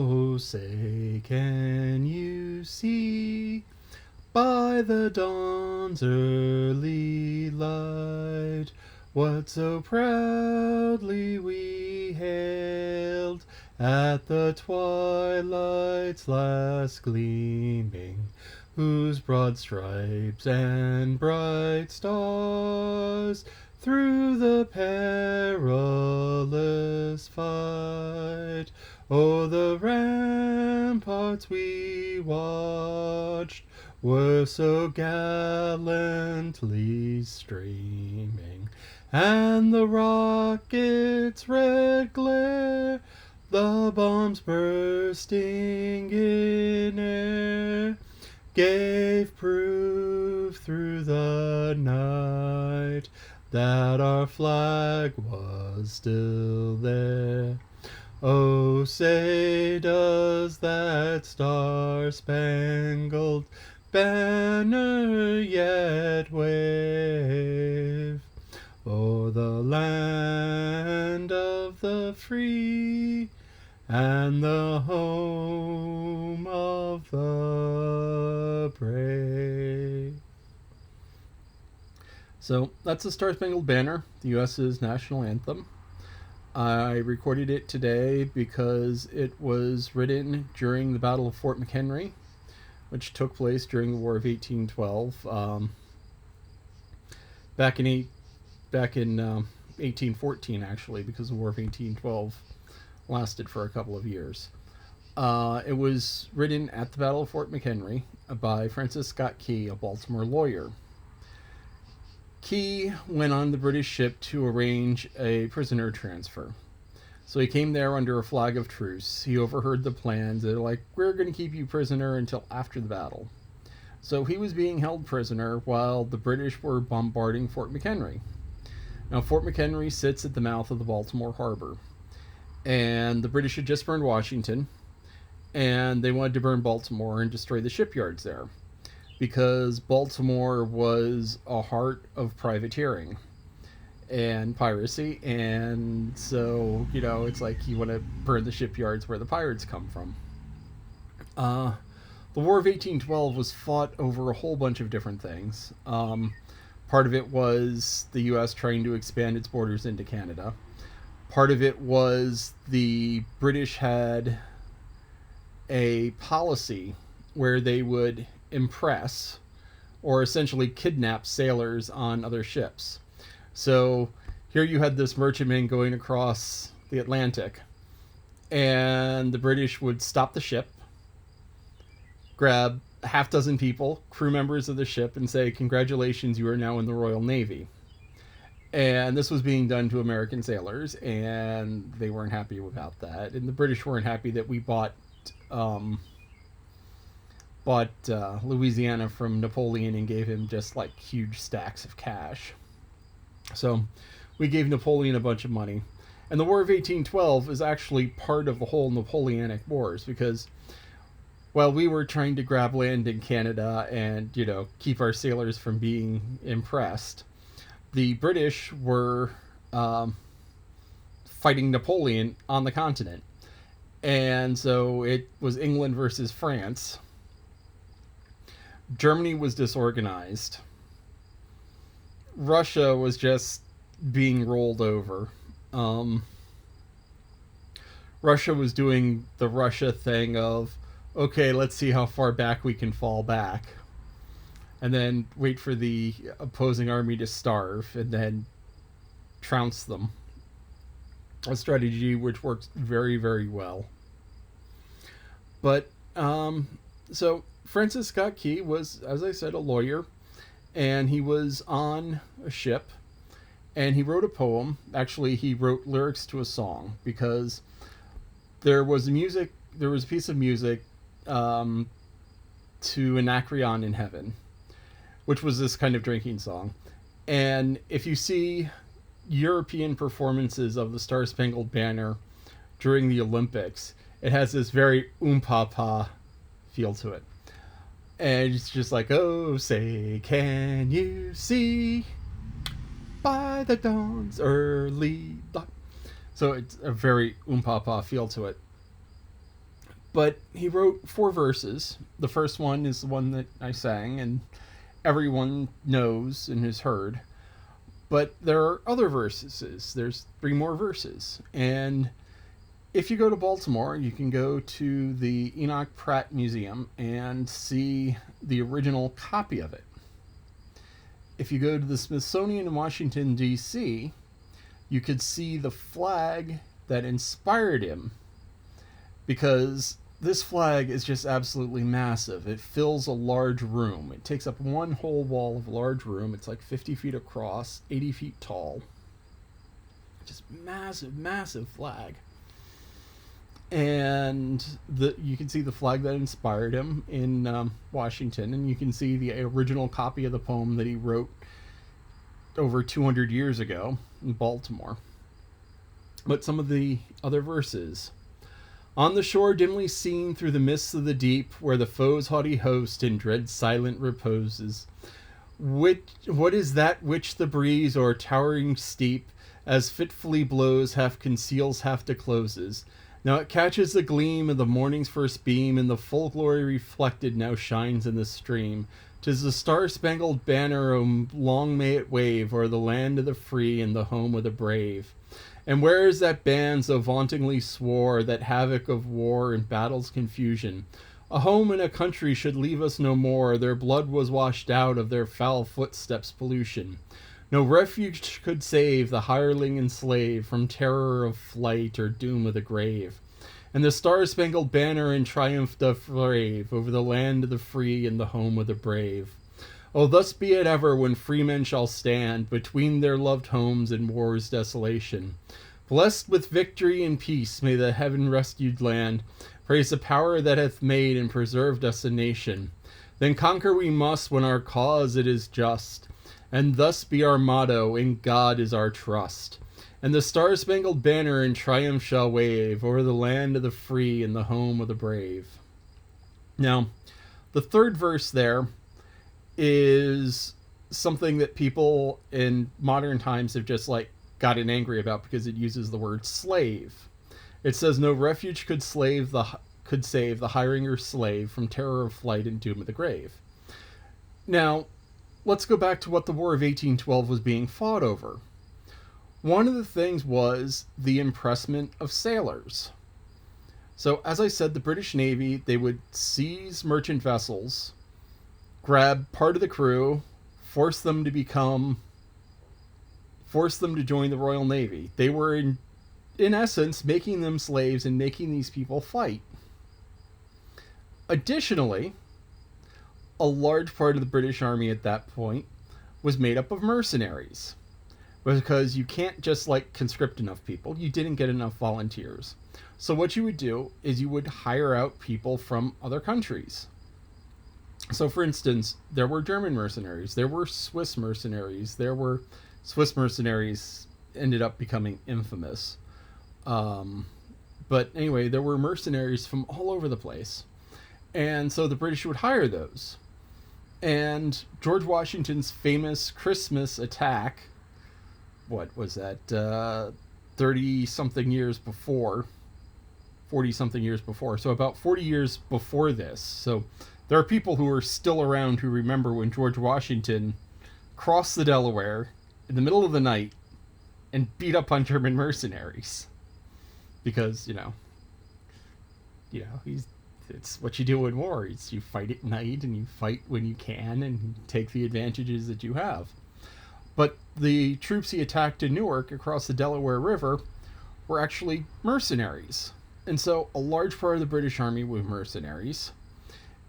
Oh, say, can you see by the dawn's early light what so proudly we hailed at the twilight's last gleaming, whose broad stripes and bright stars through the perilous fight o'er the ramparts we watched were so gallantly streaming, and the rocket's red glare, the bombs bursting in air, gave proof through the night that our flag was still there. Oh, say, does that star-spangled banner yet wave o'er the land of the free and the home of the brave? So that's the Star Spangled Banner, the U.S.'s national anthem. I recorded it today because it was written during the Battle of Fort Mchenry, which took place during the War of 1812. Back in 1814, actually, because the War of 1812 lasted for a couple of years. It was written at the Battle of Fort McHenry by Francis Scott Key, a Baltimore lawyer. Key went on the British ship to arrange a prisoner transfer. So he came there under a flag of truce. He overheard the plans. They're like, we're going to keep you prisoner until after the battle. So he was being held prisoner while the British were bombarding Fort McHenry. Now, Fort McHenry sits at the mouth of the Baltimore Harbor. And the British had just burned Washington. And they wanted to burn Baltimore and destroy the shipyards there, because Baltimore was a heart of privateering and piracy, and so, it's like you want to burn the shipyards where the pirates come from. The War of 1812 was fought over a whole bunch of different things. Part of it was the U.S. trying to expand its borders into Canada. Part of it was the British had a policy where they would impress or essentially kidnap sailors on other ships. So here you had this merchantman going across the Atlantic, and the British would stop the ship, grab a half dozen people, crew members of the ship, and say, congratulations, you are now in the Royal Navy. And this was being done to American sailors, and they weren't happy about that. And the British weren't happy that we bought Louisiana from Napoleon and gave him just like huge stacks of cash. So we gave Napoleon a bunch of money. And the War of 1812 is actually part of the whole Napoleonic Wars, because while we were trying to grab land in Canada and, keep our sailors from being impressed, the British were fighting Napoleon on the continent. And so it was England versus France. Germany was disorganized. Russia was just being rolled over. Russia was doing the Russia thing of, okay, let's see how far back we can fall back, and then wait for the opposing army to starve, and then trounce them. A strategy which works very, very well. But, so Francis Scott Key was, as I said, a lawyer, and he was on a ship, and he wrote a poem. Actually, he wrote lyrics to a song, because there was a piece of music to Anacreon in Heaven, which was this kind of drinking song. And if you see European performances of the Star Spangled Banner during the Olympics, it has this very pa feel to it. And it's just like, oh, say, can you see by the dawn's early light? So it's a very pa feel to it. But he wrote 4 verses. The first one is the one that I sang, and everyone knows and has heard. But there are other verses. There's 3 more verses. And if you go to Baltimore, you can go to the Enoch Pratt Museum and see the original copy of it. If you go to the Smithsonian in Washington, D.C., you could see the flag that inspired him, because this flag is just absolutely massive. It fills a large room. It takes up one whole wall of a large room. It's like 50 feet across, 80 feet tall. Just massive, massive flag. And you can see the flag that inspired him in Washington, and you can see the original copy of the poem that he wrote over 200 years ago in Baltimore. But some of the other verses. On the shore dimly seen through the mists of the deep, where the foe's haughty host in dread silent reposes, what is that which the breeze o'er towering steep, as fitfully blows, half conceals, half discloses? Now it catches the gleam of the morning's first beam, and the full glory reflected now shines in the stream. 'Tis the Star Spangled Banner, long may it wave o'er the land of the free and the home of the brave. And where is that band so vauntingly swore that havoc of war and battle's confusion, a home and a country should leave us no more? Their blood was washed out of their foul footsteps' pollution. No refuge could save the hireling and slave from terror of flight or doom of the grave. And the Star-Spangled Banner in triumph doth wave over the land of the free and the home of the brave. Oh, thus be it ever when freemen shall stand between their loved homes and war's desolation. Blessed with victory and peace may the heaven-rescued land praise the power that hath made and preserved us a nation. Then conquer we must when our cause it is just, and thus be our motto, in God is our trust. And the Star-Spangled Banner in triumph shall wave over the land of the free and the home of the brave. Now, the third verse there is something that people in modern times have just gotten angry about, because it uses the word slave. It says no refuge could save the hiring or slave from terror of flight and doom of the grave. Now, let's go back to what the War of 1812 was being fought over. One of the things was the impressment of sailors. So, as I said, the British Navy, they would seize merchant vessels, grab part of the crew, force them to join the Royal Navy. They were in essence making them slaves and making these people fight. Additionally, a large part of the British Army at that point was made up of mercenaries, because you can't just conscript enough people. You didn't get enough volunteers. So what you would do is you would hire out people from other countries. So, for instance, there were German mercenaries, there were Swiss mercenaries, Swiss mercenaries ended up becoming infamous. But anyway, there were mercenaries from all over the place. And so the British would hire those. And George Washington's famous Christmas attack, what was that, 30-something years before, 40-something years before, so about 40 years before this. So there are people who are still around who remember when George Washington crossed the Delaware in the middle of the night and beat up on German mercenaries. Because, it's what you do in war. You fight at night, and you fight when you can, and you take the advantages that you have. But the troops he attacked in Newark across the Delaware River were actually mercenaries. And so a large part of the British Army were mercenaries.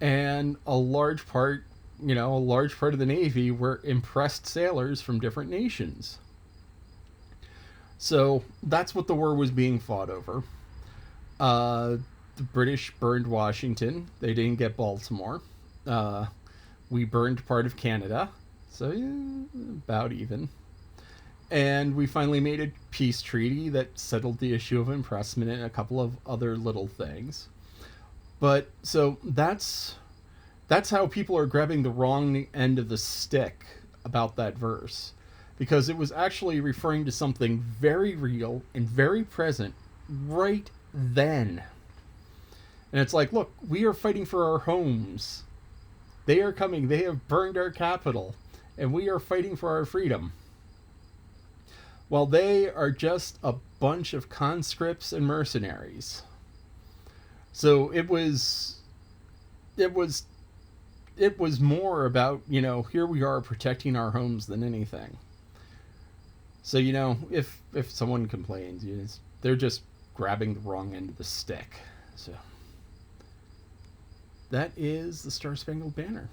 And a large part of the Navy were impressed sailors from different nations. So that's what the war was being fought over. The British burned Washington. They didn't get Baltimore. We burned part of Canada. So about even. And we finally made a peace treaty that settled the issue of impressment and a couple of other little things. But so that's how people are grabbing the wrong end of the stick about that verse, because it was actually referring to something very real and very present right then. And it's like, look, we are fighting for our homes. They are coming. They have burned our capital. And we are fighting for our freedom. While they are just a bunch of conscripts and mercenaries. So it was more about, here we are protecting our homes than anything. So, if someone complains, they're just grabbing the wrong end of the stick. So that is the Star Spangled Banner.